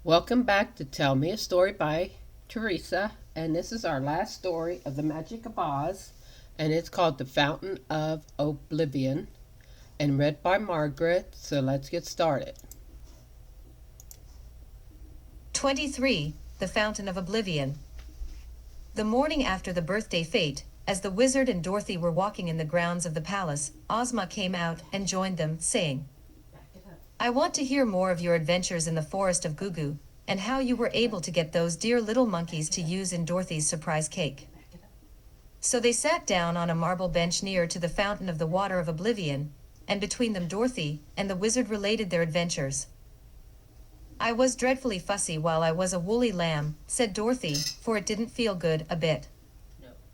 Welcome back to Tell Me a Story by Teresa, and this is our last story of the Magic of Oz, and it's called The Fountain of Oblivion, and read by Margaret. So let's get started. 23. The Fountain of Oblivion. The morning after the birthday fete, as the wizard and Dorothy were walking in the grounds of the palace, Ozma came out and joined them, saying, "I want to hear more of your adventures in the forest of Gugu, and how you were able to get those dear little monkeys to use in Dorothy's surprise cake." So they sat down on a marble bench near to the Fountain of the Water of Oblivion, and between them Dorothy and the wizard related their adventures. "I was dreadfully fussy while I was a woolly lamb," said Dorothy, "for it didn't feel good a bit.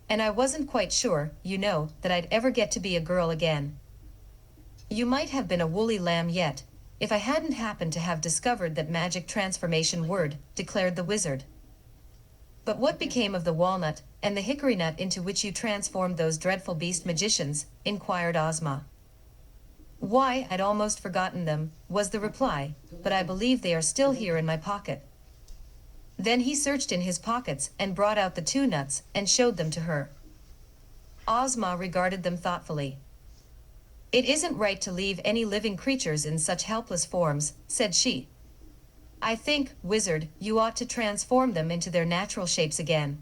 And I wasn't quite sure, that I'd ever get to be a girl again." "You might have been a woolly lamb yet, if I hadn't happened to have discovered that magic transformation word," declared the wizard. "But what became of the walnut and the hickory nut into which you transformed those dreadful beast magicians?" inquired Ozma. "Why, I'd almost forgotten them," was the reply, "but I believe they are still here in my pocket." Then he searched in his pockets and brought out the two nuts and showed them to her. Ozma regarded them thoughtfully. "It isn't right to leave any living creatures in such helpless forms," said she. "I think, wizard, you ought to transform them into their natural shapes again."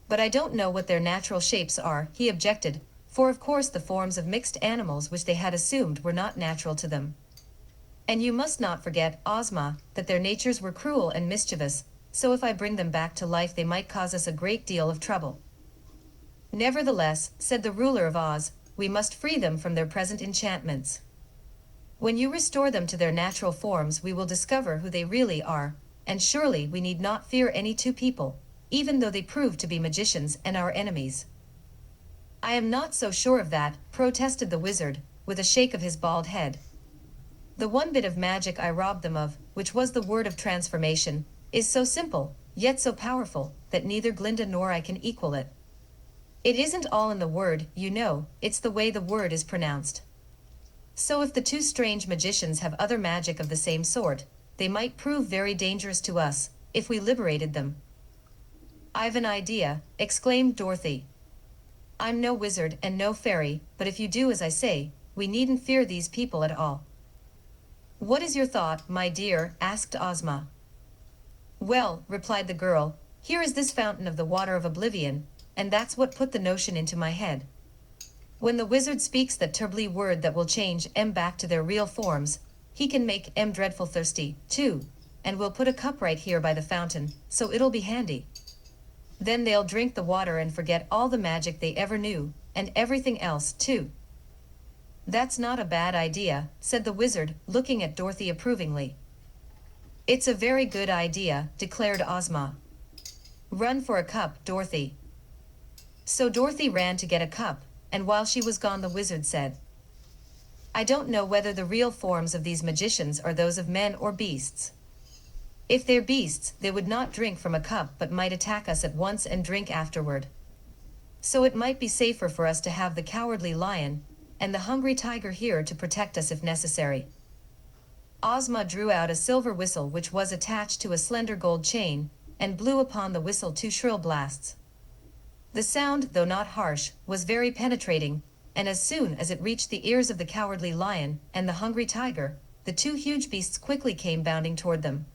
"But I don't know what their natural shapes are," he objected, for of course the forms of mixed animals which they had assumed were not natural to them. "And you must not forget, Ozma, that their natures were cruel and mischievous, so if I bring them back to life they might cause us a great deal of trouble." "Nevertheless," said the ruler of Oz, "we must free them from their present enchantments. When you restore them to their natural forms we will discover who they really are, and surely we need not fear any two people, even though they prove to be magicians and our enemies." "I am not so sure of that," protested the wizard, with a shake of his bald head. "The one bit of magic I robbed them of, which was the word of transformation, is so simple, yet so powerful, that neither Glinda nor I can equal it. It isn't all in the word, it's the way the word is pronounced. So if the two strange magicians have other magic of the same sort, they might prove very dangerous to us, if we liberated them." "I've an idea," exclaimed Dorothy. "I'm no wizard and no fairy, but if you do as I say, we needn't fear these people at all." "What is your thought, my dear?" asked Ozma. "Well," replied the girl, "here is this Fountain of the Water of Oblivion, and that's what put the notion into my head. When the wizard speaks that terribly word that will change em back to their real forms, he can make em dreadful thirsty, too, and we'll put a cup right here by the fountain, so it'll be handy. Then they'll drink the water and forget all the magic they ever knew, and everything else, too." "That's not a bad idea," said the wizard, looking at Dorothy approvingly. "It's a very good idea," declared Ozma. "Run for a cup, Dorothy." So Dorothy ran to get a cup, and while she was gone the wizard said, "I don't know whether the real forms of these magicians are those of men or beasts. If they're beasts, they would not drink from a cup but might attack us at once and drink afterward. So it might be safer for us to have the cowardly lion and the hungry tiger here to protect us if necessary." Ozma drew out a silver whistle which was attached to a slender gold chain, and blew upon the whistle two shrill blasts. The sound, though not harsh, was very penetrating, and as soon as it reached the ears of the cowardly lion and the hungry tiger, the two huge beasts quickly came bounding toward them.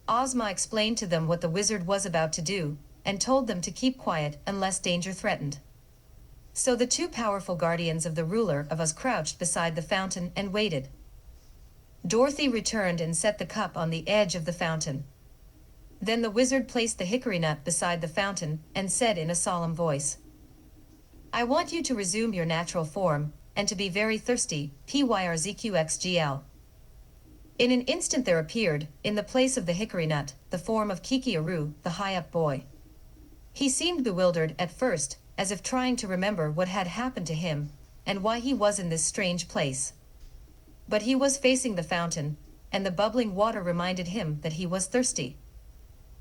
Ozma explained to them what the wizard was about to do, and told them to keep quiet unless danger threatened. So the two powerful guardians of the ruler of Oz crouched beside the fountain and waited. Dorothy returned and set the cup on the edge of the fountain. Then the wizard placed the hickory nut beside the fountain and said in a solemn voice, "I want you to resume your natural form, and to be very thirsty, PYRZQXGL." In an instant there appeared, in the place of the hickory nut, the form of Kiki Aru, the high-up boy. He seemed bewildered at first, as if trying to remember what had happened to him, and why he was in this strange place. But he was facing the fountain, and the bubbling water reminded him that he was thirsty.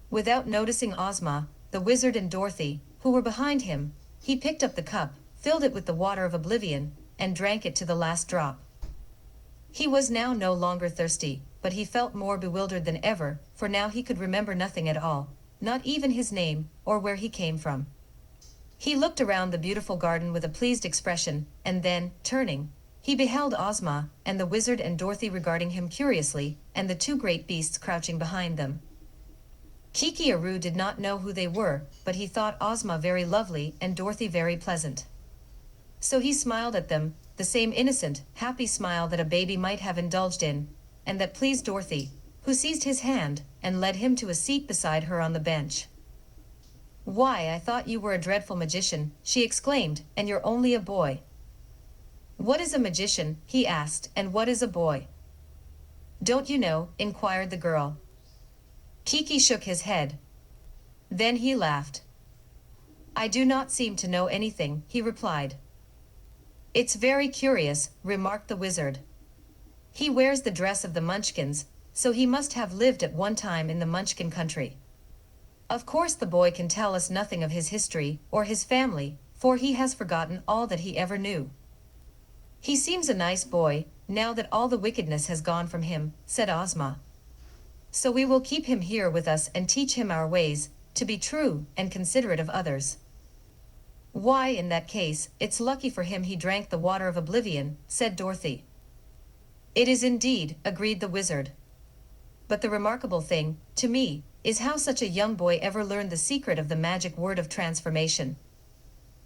Without noticing Ozma, the wizard and Dorothy, who were behind him, he picked up the cup, filled it with the water of oblivion, and drank it to the last drop. He was now no longer thirsty, but he felt more bewildered than ever, for now he could remember nothing at all, not even his name, or where he came from. He looked around the beautiful garden with a pleased expression, and then, turning, he beheld Ozma, and the wizard and Dorothy regarding him curiously, and the two great beasts crouching behind them. Kiki Aru did not know who they were, but he thought Ozma very lovely and Dorothy very pleasant. So he smiled at them, the same innocent, happy smile that a baby might have indulged in, and that pleased Dorothy, who seized his hand and led him to a seat beside her on the bench. "Why, I thought you were a dreadful magician," she exclaimed, "and you're only a boy." "What is a magician?" he asked, "and what is a boy?" "Don't you know?" inquired the girl. Kiki shook his head. Then he laughed. "I do not seem to know anything," he replied. "It's very curious," remarked the wizard. "He wears the dress of the Munchkins, so he must have lived at one time in the Munchkin country. Of course the boy can tell us nothing of his history or his family, for he has forgotten all that he ever knew." "He seems a nice boy, now that all the wickedness has gone from him," said Ozma. "So we will keep him here with us and teach him our ways, to be true and considerate of others." "Why, in that case, it's lucky for him he drank the water of oblivion," said Dorothy. "It is indeed," agreed the wizard. "But the remarkable thing, to me, is how such a young boy ever learned the secret of the magic word of transformation.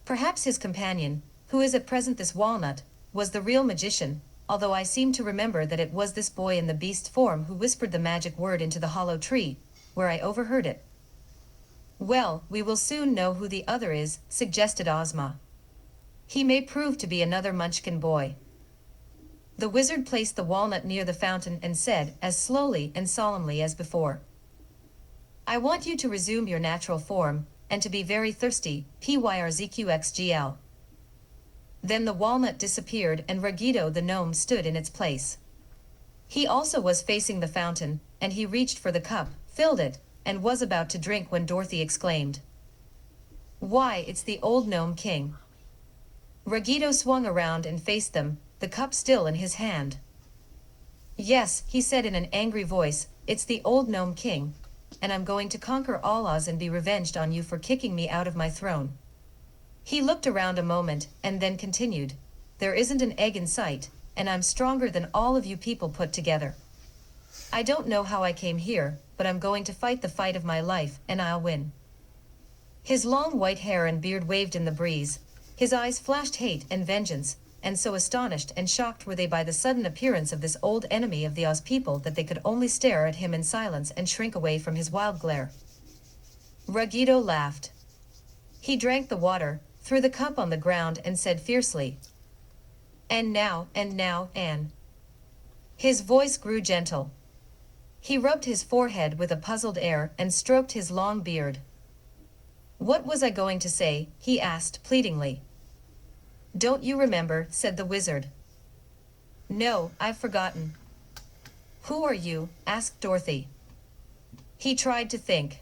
Perhaps his companion, who is at present this walnut, was the real magician, although I seem to remember that it was this boy in the beast form who whispered the magic word into the hollow tree, where I overheard it." "Well, we will soon know who the other is," suggested Ozma. "He may prove to be another Munchkin boy." The wizard placed the walnut near the fountain and said, as slowly and solemnly as before, "I want you to resume your natural form, and to be very thirsty, PYRZQXGL." Then the walnut disappeared and Ragito the gnome stood in its place. He also was facing the fountain, and he reached for the cup, filled it, and was about to drink when Dorothy exclaimed, "Why, it's the old gnome king." Ragito swung around and faced them, the cup still in his hand. "Yes," he said in an angry voice, "it's the old gnome king, and I'm going to conquer all Oz and be revenged on you for kicking me out of my throne." He looked around a moment, and then continued, "There isn't an egg in sight, and I'm stronger than all of you people put together. I don't know how I came here, but I'm going to fight the fight of my life, and I'll win." His long white hair and beard waved in the breeze, his eyes flashed hate and vengeance, and so astonished and shocked were they by the sudden appearance of this old enemy of the Oz people that they could only stare at him in silence and shrink away from his wild glare. Ragito laughed. He drank the water, threw the cup on the ground and said fiercely, and now, Anne." His voice grew gentle. He rubbed his forehead with a puzzled air and stroked his long beard. "What was I going to say?" he asked pleadingly. "Don't you remember?" said the wizard. "No, I've forgotten." "Who are you?" asked Dorothy. He tried to think.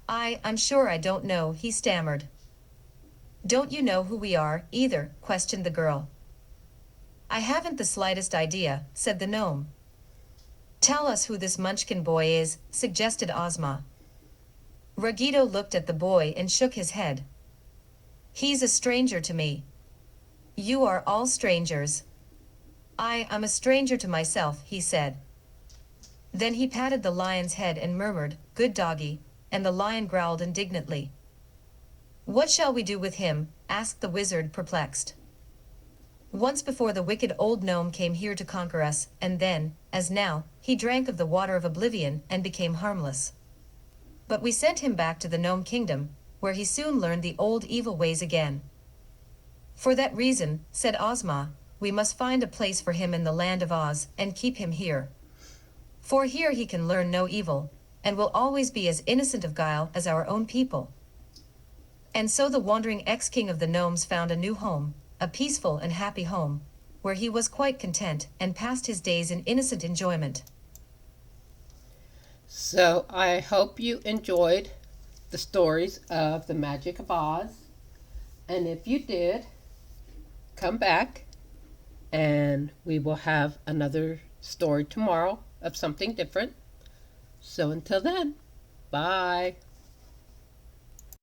I'm sure I don't know," he stammered. "Don't you know who we are, either?" questioned the girl. "I haven't the slightest idea," said the gnome. "Tell us who this Munchkin boy is," suggested Ozma. Ragito looked at the boy and shook his head. "He's a stranger to me." "You are all strangers." I'm a stranger to myself," he said. Then he patted the lion's head and murmured, "Good doggy," and the lion growled indignantly. "What shall we do with him?" asked the wizard, perplexed. "Once before the wicked old gnome came here to conquer us, and then, as now, he drank of the water of oblivion and became harmless. But we sent him back to the gnome kingdom, where he soon learned the old evil ways again. For that reason," said Ozma, "we must find a place for him in the land of Oz and keep him here. For here he can learn no evil, and will always be as innocent of guile as our own people." And so the wandering ex-king of the gnomes found a new home, a peaceful and happy home, where he was quite content and passed his days in innocent enjoyment. So I hope you enjoyed the stories of the Magic of Oz. And if you did, come back and we will have another story tomorrow of something different. So until then, bye.